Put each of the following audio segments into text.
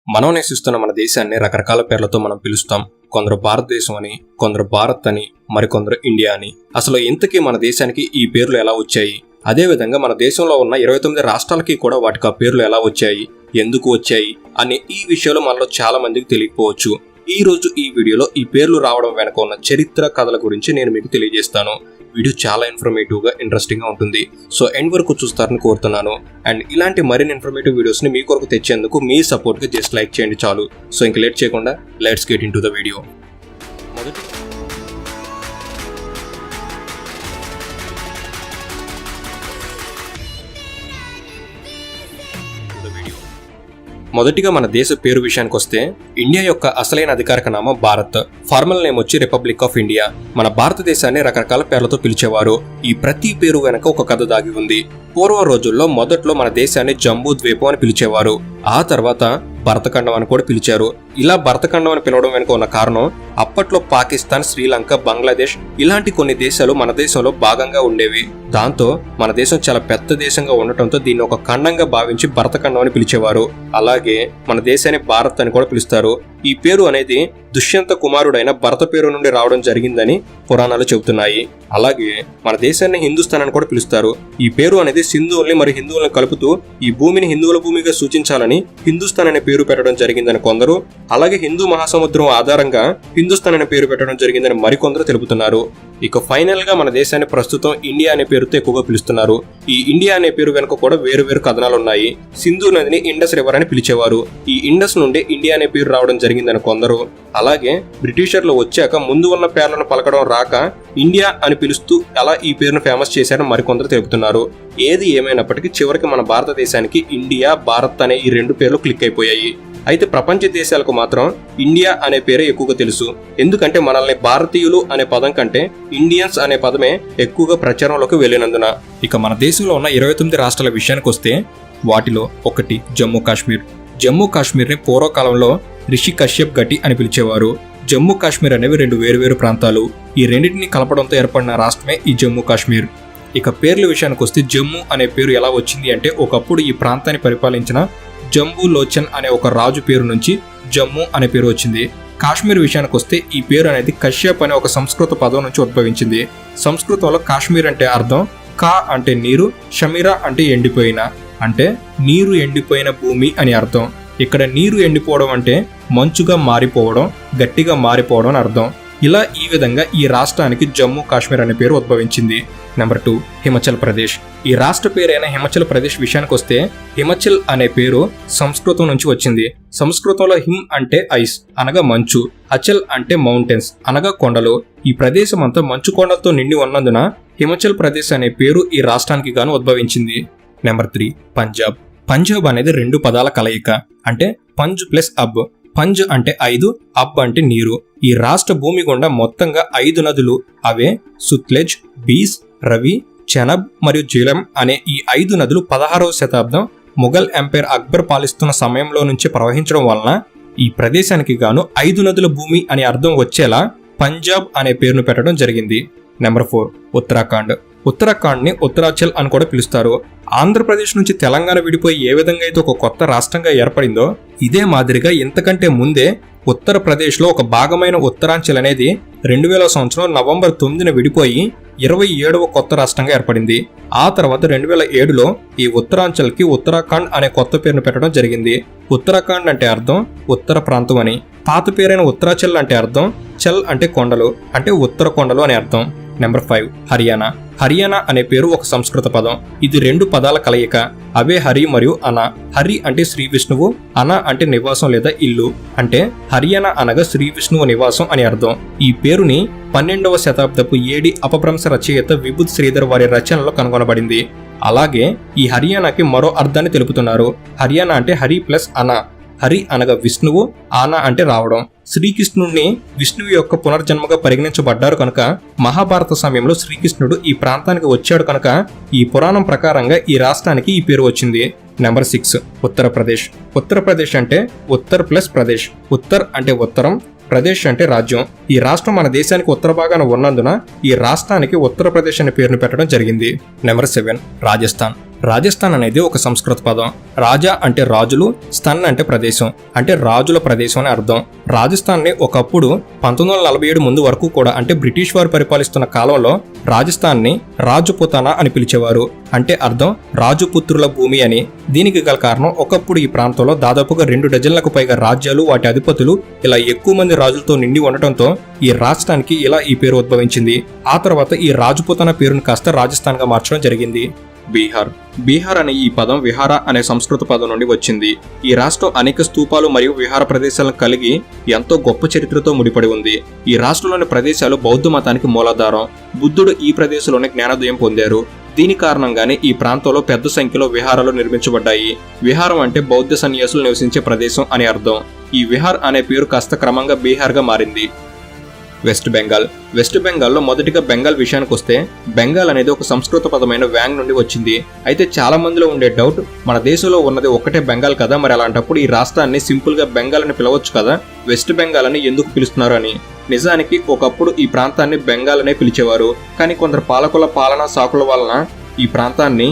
మనం నివసిస్తున్న మన దేశాన్ని రకరకాల పేర్లతో మనం పిలుస్తాం. కొందరు భారతదేశం అని, కొందరు భారత్ అని, మరికొందరు ఇండియా అని. అసలు ఇంతకీ మన దేశానికి ఈ పేర్లు ఎలా వచ్చాయి? అదేవిధంగా మన దేశంలో ఉన్న 29 రాష్ట్రాలకి కూడా వాటికి ఆ పేర్లు ఎలా వచ్చాయి, ఎందుకు వచ్చాయి అనే ఈ విషయాలు మనలో చాలా మందికి తెలియకపోవచ్చు. ఈ రోజు ఈ వీడియోలో ఈ పేర్లు రావడం వెనక ఉన్న చరిత్ర కథల గురించి నేను మీకు తెలియజేస్తాను. వీడియో చాలా ఇన్ఫర్మేటివ్ గా ఇంట్రెస్టింగ్ గా ఉంటుంది. సో ఎండ్ వరకు చూస్తారని కోరుతున్నాను. అండ్ ఇలాంటి మరిన్ని ఇన్ఫర్మేటివ్ వీడియోస్ ని మీ కొరకు తెచ్చేందుకు మీ సపోర్ట్ గా జస్ట్ లైక్ చేయండి చాలు. సో ఇంక లేట్ చేయకుండా let's get in to the video. మొదటిగా మన దేశ పేరు విషయానికి వస్తే, ఇండియా యొక్క అసలైన అధికారిక నామం భారత్. ఫార్మల్ నేమ్ వచ్చి రిపబ్లిక్ ఆఫ్ ఇండియా. మన భారతదేశాన్ని రకరకాల పేర్లతో పిలిచేవారు. ఈ ప్రతి పేరు వెనక ఒక కథ దాగి ఉంది. పూర్వ రోజుల్లో మొదట్లో మన దేశాన్ని జంబూ ద్వీపం అని పిలిచేవారు. ఆ తర్వాత భరతఖండం అని కూడా పిలిచారు. ఇలా భరతఖండం అని పిలవడం వెనుక ఉన్న కారణం, అప్పట్లో పాకిస్తాన్, శ్రీలంక, బంగ్లాదేశ్ ఇలాంటి కొన్ని దేశాలు మన దేశంలో భాగంగా ఉండేవి. దాంతో మన దేశం చాలా పెద్ద దేశంగా ఉండటంతో దీన్ని ఒక ఖండంగా భావించి భరతఖండం అని పిలిచేవారు. అలాగే మన దేశాన్ని భారత్ అని కూడా పిలుస్తారు. ఈ పేరు అనేది దుష్యంత కుమారుడైన భరత పేరు నుండి రావడం జరిగిందని పురాణాలు చెబుతున్నాయి. అలాగే మన దేశాన్ని హిందుస్థాన్ అని కూడా పిలుస్తారు. ఈ పేరు అనేది సింధువుల్ని మరి హిందువులను కలుపుతూ ఈ భూమిని హిందువుల భూమిగా సూచించాలని హిందుస్థాన్ అనే పేరు పెట్టడం జరిగిందని కొందరు, అలాగే హిందూ మహాసముద్రం ఆధారంగా హిందుస్థాన్ అనే పేరు పెట్టడం జరిగిందని మరికొందరు తెలుపుతున్నారు. ఇక ఫైనల్ గా మన దేశాన్ని ప్రస్తుతం ఇండియా అనే పేరుతో ఎక్కువగా పిలుస్తున్నారు. ఈ ఇండియా అనే పేరు వెనుక కూడా వేరు వేరు కథనాలు ఉన్నాయి. సింధు నదిని ఇండస్ రివర్ అని పిలిచేవారు. ఈ ఇండస్ నుండి ఇండియా అనే పేరు రావడం జరిగిందని కొందరు, అలాగే బ్రిటిషర్లు వచ్చాక ముందు ఉన్న పేర్లను పలకడం రాక ఇండియా అని పిలుస్తూ అలా ఈ పేరును ఫేమస్ చేశారని మరికొందరు తెలుపుతున్నారు. ఏది ఏమైనప్పటికీ చివరికి మన భారతదేశానికి ఇండియా, భారత్ అనే ఈ రెండు పేర్లు క్లిక్ అయిపోయాయి. అయితే ప్రపంచ దేశాలకు మాత్రం ఇండియా అనే పేరే ఎక్కువగా తెలుసు. ఎందుకంటే మనల్ని భారతీయులు అనే పదం కంటే ఇండియన్స్ అనే పదమే ఎక్కువగా ప్రచారంలోకి వెళ్ళినందున. ఇక మన దేశంలో ఉన్న 29 రాష్ట్రాల విషయానికి వస్తే, వాటిలో ఒకటి జమ్మూ కాశ్మీర్. జమ్మూ కాశ్మీర్ ని పూర్వకాలంలో రిషి కశ్యప్ ఘటి అని పిలిచేవారు. జమ్మూ కాశ్మీర్ అనేవి రెండు వేరువేరు ప్రాంతాలు. ఈ రెండింటిని కలపడంతో ఏర్పడిన రాష్ట్రమే ఈ జమ్మూ కాశ్మీర్. ఇక పేర్ల విషయానికి వస్తే, జమ్మూ అనే పేరు ఎలా వచ్చింది అంటే, ఒకప్పుడు ఈ ప్రాంతాన్ని పరిపాలించిన జంబూ లోచన్ అనే ఒక రాజు పేరు నుంచి జమ్మూ అనే పేరు వచ్చింది. కాశ్మీర్ విషయానికి వస్తే, ఈ పేరు అనేది కశ్యప్ అనే ఒక సంస్కృత పదం నుంచి ఉద్భవించింది. సంస్కృతంలో కాశ్మీర్ అంటే అర్థం కా అంటే నీరు, షమీరా అంటే ఎండిపోయిన, అంటే నీరు ఎండిపోయిన భూమి అని అర్థం. ఇక్కడ నీరు ఎండిపోవడం అంటే మంచుగా మారిపోవడం, గట్టిగా మారిపోవడం అని అర్థం. ఇలా ఈ విధంగా ఈ రాష్ట్రానికి జమ్మూ కాశ్మీర్ అనే పేరు ఉద్భవించింది. నెంబర్ 2, హిమాచల్ ప్రదేశ్. ఈ రాష్ట్ర పేరైన హిమాచల్ ప్రదేశ్ విషయానికి వస్తే, హిమాచల్ అనే పేరు సంస్కృతం నుంచి వచ్చింది. సంస్కృతంలో హిమ్ అంటే ఐస్ అనగా మంచు, అచల్ అంటే మౌంటైన్స్ అనగా కొండలు. ఈ ప్రదేశం అంతా మంచు కొండలతో నిండి ఉన్నందున హిమాచల్ ప్రదేశ్ అనే పేరు ఈ రాష్ట్రానికి గాను ఉద్భవించింది. నెంబర్ 3, పంజాబ్. పంజాబ్ అనేది రెండు పదాల కలయిక, అంటే పంజ్ ప్లస్ అబ్. పంజ్ అంటే 5, అబ్ అంటే నీరు. ఈ రాష్ట్ర భూమి గుండా మొత్తంగా 5 నదులు, అవే సుత్లెజ్, బీస్, రవి, చెనబ్ మరియు జీలం అనే ఈ 5 నదులు 16వ శతాబ్దం ముఘల్ ఎంపైర్ అక్బర్ పాలిస్తున్న సమయంలో నుంచి ప్రవహించడం వలన ఈ ప్రదేశానికి గాను 5 నదుల భూమి అని అర్థం వచ్చేలా పంజాబ్ అనే పేరును పెట్టడం జరిగింది. నెంబర్ 4, ఉత్తరాఖండ్. ఉత్తరాఖండ్ ని ఉత్తరాచల్ అని కూడా పిలుస్తారు. ఆంధ్రప్రదేశ్ నుంచి తెలంగాణ విడిపోయి ఏ విధంగా అయితే ఒక కొత్త రాష్ట్రంగా ఏర్పడిందో, ఇదే మాదిరిగా ఇంతకంటే ముందే ఉత్తరప్రదేశ్ లో ఒక భాగమైన ఉత్తరాంచల్ అనేది 2000 సంవత్సరం నవంబర్ 9న విడిపోయి 27వ కొత్త రాష్ట్రంగా ఏర్పడింది. ఆ తర్వాత 2007లో ఈ ఉత్తరాంచల్ కి ఉత్తరాఖండ్ అనే కొత్త పేరును పెట్టడం జరిగింది. ఉత్తరాఖండ్ అంటే అర్థం ఉత్తర ప్రాంతం అని. పాత పేరైన ఉత్తరాచల్ అంటే అర్థం చల్ అంటే కొండలు, అంటే ఉత్తర కొండలు అని అర్థం. నెంబర్ 5, హర్యానా. హర్యానా అనే పేరు ఒక సంస్కృత పదం. ఇది రెండు పదాల కలయిక, అవే హరి మరియు అన. హరి అంటే శ్రీ విష్ణువు, అన అంటే నివాసం లేదా ఇల్లు, అంటే హర్యానా అనగా శ్రీ విష్ణువు నివాసం అని అర్థం. ఈ పేరుని 12వ శతాబ్దపు ఏడి అపభ్రంశ రచయిత విభుత్ శ్రీధర్ వారి రచనలో కనుగొనబడింది. అలాగే ఈ హర్యానాకి మరో అర్థాన్ని తెలుపుతున్నారు. హర్యానా అంటే హరి ప్లస్ అన. హరి అనగా విష్ణువు, ఆన అంటే రావడం. శ్రీకృష్ణుడిని విష్ణువు యొక్క పునర్జన్మగా పరిగణించబడ్డారు కనుక మహాభారత సమయంలో శ్రీకృష్ణుడు ఈ ప్రాంతానికి వచ్చాడు కనుక ఈ పురాణం ప్రకారంగా ఈ రాష్ట్రానికి ఈ పేరు వచ్చింది. నెంబర్ 6, ఉత్తరప్రదేశ్. ఉత్తరప్రదేశ్ అంటే ఉత్తర్ ప్లస్ ప్రదేశ్. ఉత్తర్ అంటే ఉత్తరం, ప్రదేశ్ అంటే రాజ్యం. ఈ రాష్ట్రం మన దేశానికి ఉత్తర భాగాన ఉన్నందున ఈ రాష్ట్రానికి ఉత్తరప్రదేశ్ అనే పేరును పెట్టడం జరిగింది. నెంబర్ 7, రాజస్థాన్. రాజస్థాన్ అనేది ఒక సంస్కృత పదం. రాజా అంటే రాజులు, స్థన్ అంటే ప్రదేశం, అంటే రాజుల ప్రదేశం అని అర్థం. రాజస్థాన్ని ఒకప్పుడు 1947 ముందు వరకు కూడా అంటే బ్రిటిష్ వారు పరిపాలిస్తున్న కాలంలో రాజస్థాన్ని రాజపుతానా అని పిలిచేవారు. అంటే అర్థం రాజుపుత్రుల భూమి అని. దీనికి గల కారణం ఒకప్పుడు ఈ ప్రాంతంలో దాదాపుగా 2 డజన్లకు పైగా రాజ్యాలు, వాటి అధిపతులు ఇలా ఎక్కువ మంది రాజులతో నిండి ఉండటంతో ఈ రాష్ట్రానికి ఇలా ఈ పేరు ఉద్భవించింది. ఆ తర్వాత ఈ రాజపుతానా పేరును కాస్త రాజస్థాన్ గా మార్చడం జరిగింది. బీహార్ అనే ఈ పదం విహార అనే సంస్కృత పదం నుండి వచ్చింది. ఈ రాష్ట్రం అనేక స్తూపాలు మరియు విహార ప్రదేశాలను కలిగి ఎంతో గొప్ప చరిత్రతో ముడిపడి ఉంది. ఈ రాష్ట్రంలోని ప్రదేశాలు బౌద్ధ మతానికి మూలాధారం. బుద్ధుడు ఈ ప్రదేశంలోనే జ్ఞానోదయం పొందారు. దీని కారణంగానే ఈ ప్రాంతంలో పెద్ద సంఖ్యలో విహారాలు నిర్మించబడ్డాయి. విహారం అంటే బౌద్ధ సన్యాసులు నివసించే ప్రదేశం అని అర్థం. ఈ విహార్ అనే పేరు కాస్త క్రమంగా బీహార్గా మారింది. వెస్ట్ బెంగాల్లో మొదటిగా బెంగాల్ విషయానికి వస్తే బెంగాల్ అనేది ఒక సంస్కృత పదమైన వ్యాంగ్ నుండి వచ్చింది. అయితే చాలా మందిలో ఉండే డౌట్, మన దేశంలో ఉన్నది ఒక్కటే బెంగాల్ కదా, మరి అలాంటప్పుడు ఈ రాష్ట్రాన్ని సింపుల్ గా బెంగాల్ అని పిలవచ్చు కదా, వెస్ట్ బెంగాల్ అని ఎందుకు పిలుస్తున్నారు అని. నిజానికి ఒకప్పుడు ఈ ప్రాంతాన్ని బెంగాల్ అనే పిలిచేవారు. కానీ కొందరు పాలకుల పాలనా సాకుల వలన ఈ ప్రాంతాన్ని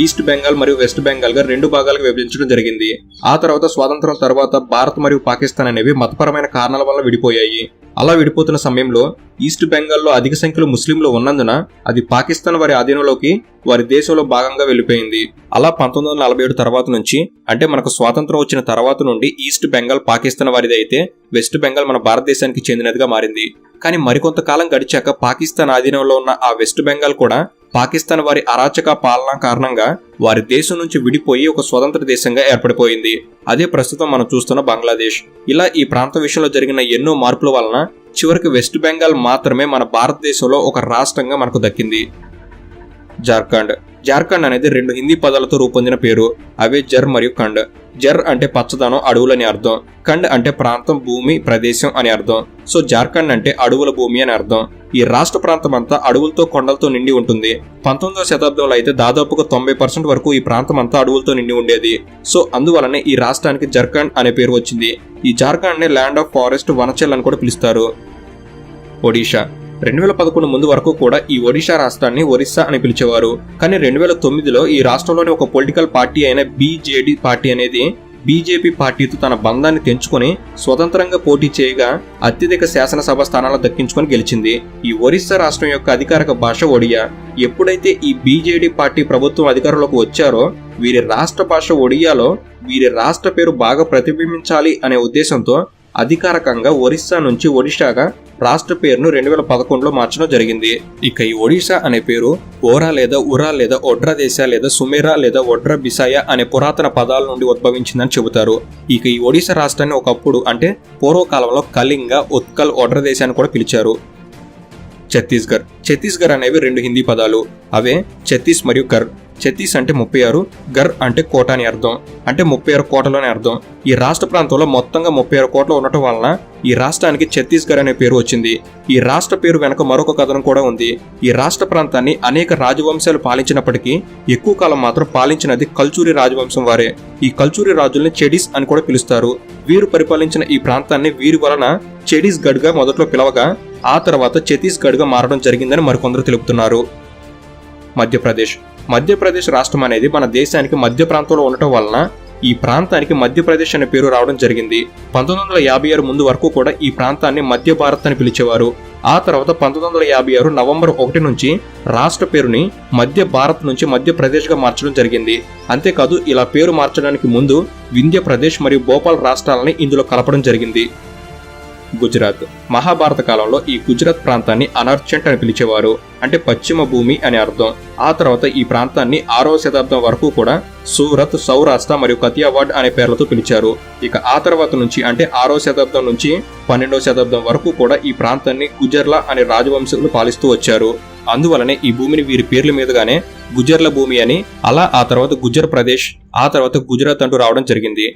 ఈస్ట్ బెంగాల్ మరియు వెస్ట్ బెంగాల్ గా 2 భాగాలుగా విభజించడం జరిగింది. ఆ తర్వాత స్వాతంత్రం తర్వాత భారత్ మరియు పాకిస్తాన్ అనేవి మతపరమైన కారణాల వల్ల విడిపోయాయి. అలా విడిపోతున్న సమయంలో ఈస్ట్ బెంగాల్లో అధిక సంఖ్యలో ముస్లింలు ఉన్నందున అది పాకిస్తాన్ వారి ఆధీనంలోకి, వారి దేశంలో భాగంగా వెళ్లిపోయింది. అలా 1947 తర్వాత నుంచి, అంటే మనకు స్వాతంత్రం వచ్చిన తర్వాత నుండి ఈస్ట్ బెంగాల్ పాకిస్తాన్ వారిది అయితే వెస్ట్ బెంగాల్ మన భారతదేశానికి చెందినదిగా మారింది. కానీ మరికొంతకాలం గడిచాక పాకిస్తాన్ ఆధీనంలో ఉన్న ఆ వెస్ట్ బెంగాల్ కూడా పాకిస్తాన్ వారి అరాచక పాలన కారణంగా వారి దేశం నుంచి విడిపోయి ఒక స్వతంత్ర దేశంగా ఏర్పడిపోయింది. అదే ప్రస్తుతం మనం చూస్తున్న బంగ్లాదేశ్. ఇలా ఈ ప్రాంత విషయంలో జరిగిన ఎన్నో మార్పుల వలన చివరికి వెస్ట్ బెంగాల్ మాత్రమే మన భారతదేశంలో ఒక రాష్ట్రంగా మనకు దక్కింది. జార్ఖండ్ అనేది 2 హిందీ పదాలతో రూపొందిన పేరు. అవే జర్ మరియు ఖండ్. జర్ అంటే పచ్చదనం, అడవులని అర్థం. ఖండ్ అంటే ప్రాంతం, భూమి, ప్రదేశం అని అర్థం. సో జార్ఖండ్ అంటే అడవుల భూమి అని అర్థం. ఈ రాష్ట్ర ప్రాంతం అంతా అడవులతో, కొండలతో నిండి ఉంటుంది. 19వ శతాబ్దంలో అయితే దాదాపుగా 90% వరకు ఈ ప్రాంతం అంతా అడవులతో నిండి ఉండేది. సో అందువలనే ఈ రాష్ట్రానికి జార్ఖండ్ అనే పేరు వచ్చింది. ఈ జార్ఖండ్ ని ల్యాండ్ ఆఫ్ ఫారెస్ట్, వనచెల్ అని కూడా పిలుస్తారు. ఒడిషా 2011 ముందు వరకు కూడా ఈ ఒడిషా రాష్ట్రాన్ని ఒరిస్సా అని పిలిచేవారు. కానీ 2009లో ఈ రాష్ట్రంలోని ఒక పొలిటికల్ పార్టీ అయిన బీజేడీ పార్టీ అనేది బీజేపీ పార్టీతో తన బంధాన్ని తెంచుకొని స్వతంత్రంగా పోటీ చేయగా అత్యధిక శాసనసభ స్థానాలు దక్కించుకొని గెలిచింది. ఈ ఒరిస్సా రాష్ట్రం యొక్క అధికారిక భాష ఒడియా. ఎప్పుడైతే ఈ బీజేడీ పార్టీ ప్రభుత్వం అధికారంలోకి వచ్చారో వీరి రాష్ట్ర భాష ఒడియాలో వీరి రాష్ట్ర పేరు బాగా ప్రతిబింబించాలి అనే ఉద్దేశంతో అధికారికంగా ఒరిస్సా నుంచి ఒడిషాగా రాష్ట్ర పేరును 2011లో మార్చడం జరిగింది. ఇక ఈ ఒడిషా అనే పేరు ఓరా లేదా ఉరా లేదా ఒడ్రా దేశ లేదా సుమేరా లేదా ఒడ్రా బిసాయ అనే పురాతన పదాల నుండి ఉద్భవించిందని చెబుతారు. ఇక ఈ ఒడిశా రాష్ట్రాన్ని ఒకప్పుడు అంటే పూర్వకాలంలో కళింగ, ఉత్కల్, ఒడ్రా దేశాన్ని కూడా పిలిచారు. ఛత్తీస్గఢ్ అనేవి 2 హిందీ పదాలు. అవే ఛత్తీస్ మరియు గర్. ఛత్తీస్ అంటే 36, గర్ అంటే కోట అని అర్థం. అంటే 36 కోటలు అని అర్థం. ఈ రాష్ట్ర ప్రాంతంలో మొత్తంగా 36 కోటలు ఉండటం వలన ఈ రాష్ట్రానికి ఛత్తీస్గఢ్ అనే పేరు వచ్చింది. ఈ రాష్ట్ర పేరు వెనక మరొక కథనం కూడా ఉంది. ఈ రాష్ట్ర ప్రాంతాన్ని అనేక రాజవంశాలు పాలించినప్పటికీ ఎక్కువ కాలం మాత్రం పాలించినది కల్చూరి రాజవంశం వారే. ఈ కల్చూరి రాజుల్ని చెడీస్ అని కూడా పిలుస్తారు. వీరు పరిపాలించిన ఈ ప్రాంతాన్ని వీరి వలన ఛత్తీస్గఢ్ గా మొదట్లో పిలవగా ఆ తర్వాత ఛత్తీస్గఢ్ గా మారడం జరిగిందని మరికొందరు తెలుపుతున్నారు. మధ్యప్రదేశ్ రాష్ట్రం అనేది మన దేశానికి మధ్య ప్రాంతంలో ఉండటం వలన ఈ ప్రాంతానికి మధ్యప్రదేశ్ అనే పేరు రావడం జరిగింది. 1956 ముందు వరకు కూడా ఈ ప్రాంతాన్ని మధ్య భారత్ అని పిలిచేవారు. ఆ తర్వాత 1956 నవంబర్ 1 నుంచి రాష్ట్ర పేరుని మధ్య భారత్ నుంచి మధ్యప్రదేశ్ గా మార్చడం జరిగింది. అంతేకాదు ఇలా పేరు మార్చడానికి ముందు వింధ్యప్రదేశ్ మరియు భోపాల్ రాష్ట్రాలని ఇందులో కలపడం జరిగింది. గుజరాత్. మహాభారత కాలంలో ఈ గుజరాత్ ప్రాంతాన్ని అనార్చెంట్ అని పిలిచేవారు. అంటే పశ్చిమ భూమి అని అర్థం. ఆ తర్వాత ఈ ప్రాంతాన్ని 6వ శతాబ్దం వరకు కూడా సూరత్, సౌరాష్ట్ర మరియు కతియావాడ్ అనే పేర్లతో పిలిచారు. ఇక ఆ తర్వాత నుంచి అంటే 6వ శతాబ్దం నుంచి 12వ శతాబ్దం వరకు కూడా ఈ ప్రాంతాన్ని గుజర్ల అనే రాజవంశులు పాలిస్తూ వచ్చారు. అందువలనే ఈ భూమిని వీరి పేర్ల మీదుగానే గుజర్ల భూమి అని, అలా ఆ తర్వాత గుజర్ ప్రదేశ్, ఆ తర్వాత గుజరాత్ అంటూ రావడం జరిగింది.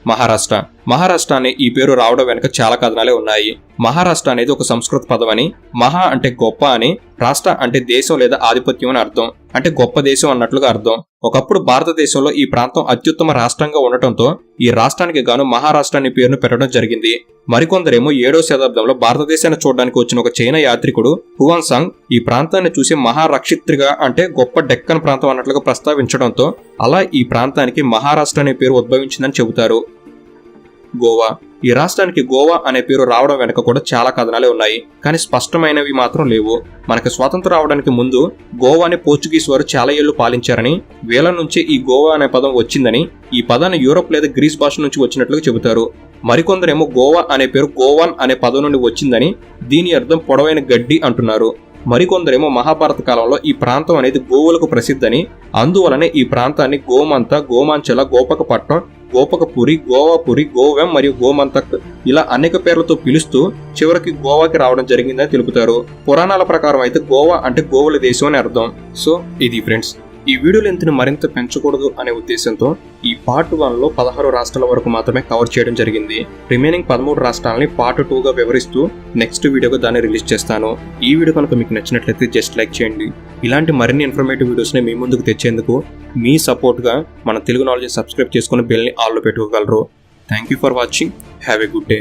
మహారాష్ట్ర మహారాష్ట్ర అనే ఈ పేరు రావడం వెనుక చాలా కథనాలే ఉన్నాయి. మహారాష్ట్ర అనేది ఒక సంస్కృత పదం అని, మహా అంటే గొప్ప అని, రాష్ట్ర అంటే దేశం లేదా ఆధిపత్యం అని అర్థం, అంటే గొప్ప దేశం అన్నట్లుగా అర్థం. ఒకప్పుడు భారతదేశంలో ఈ ప్రాంతం అత్యుత్తమ రాష్ట్రంగా ఉండటంతో ఈ రాష్ట్రానికి గాను మహారాష్ట్ర అనే పేరును పెట్టడం జరిగింది. మరికొందరేమో 7వ శతాబ్దంలో భారతదేశాన్ని చూడడానికి వచ్చిన ఒక చైనా యాత్రికుడు హువాన్సాంగ్ ఈ ప్రాంతాన్ని చూసి మహారక్షిత్రిగా అంటే గొప్ప డెక్కన్ ప్రాంతం అన్నట్లుగా ప్రస్తావించడంతో అలా ఈ ప్రాంతానికి మహారాష్ట్ర అనే పేరు ఉద్భవించిందని చెబుతారు. గోవా. ఈ రాష్ట్రానికి గోవా అనే పేరు రావడం వెనక కూడా చాలా కథనాలే ఉన్నాయి, కానీ స్పష్టమైనవి మాత్రం లేవు. మనకు స్వాతంత్రం రావడానికి ముందు గోవాని పోర్చుగీస్ వారు చాలా ఏళ్లు పాలించారని, వీళ్ళ నుంచే ఈ గోవా అనే పదం వచ్చిందని, ఈ పదాన్ని యూరోప్ లేదా గ్రీస్ భాష నుంచి వచ్చినట్లుగా చెబుతారు. మరికొందరేమో గోవా అనే పేరు గోవాన్ అనే పదం నుండి వచ్చిందని, దీని అర్థం పొడవైన గడ్డి అంటున్నారు. మరికొందరేమో మహాభారత కాలంలో ఈ ప్రాంతం అనేది గోవులకు ప్రసిద్ధని, అందువలనే ఈ ప్రాంతాన్ని గోమంత, గోమాంచల, గోపకపట్నం, గోపకపురి, గోవాపురి, గోవెం మరియు గోమంతక్ ఇలా అనేక పేర్లతో పిలుస్తూ చివరికి గోవాకి రావడం జరిగిందని తెలుపుతారు. పురాణాల ప్రకారం అయితే గోవా అంటే గోవుల దేశం అని అర్థం. సో ఇది ఫ్రెండ్స్, ఈ వీడియో లెంత్ని మరింత పెంచకూడదు అనే ఉద్దేశంతో ఈ పార్ట్ 1లో 16 రాష్ట్రాల వరకు మాత్రమే కవర్ చేయడం జరిగింది. రిమైనింగ్ 13 రాష్ట్రాలని పార్ట్ 2గా వివరిస్తూ నెక్స్ట్ వీడియోగా దాన్ని రిలీజ్ చేస్తాను. ఈ వీడియో కనుక మీకు నచ్చినట్లయితే జస్ట్ లైక్ చేయండి. ఇలాంటి మరిన్ని ఇన్ఫర్మేటివ్ వీడియోస్ని మీ ముందుకు తెచ్చేందుకు మీ సపోర్ట్గా మన తెలుగు నాలెడ్జ్ సబ్స్క్రైబ్ చేసుకుని బెల్ని ఆల్లో పెట్టుకోగలరు. Thank you for watching. Have a good day.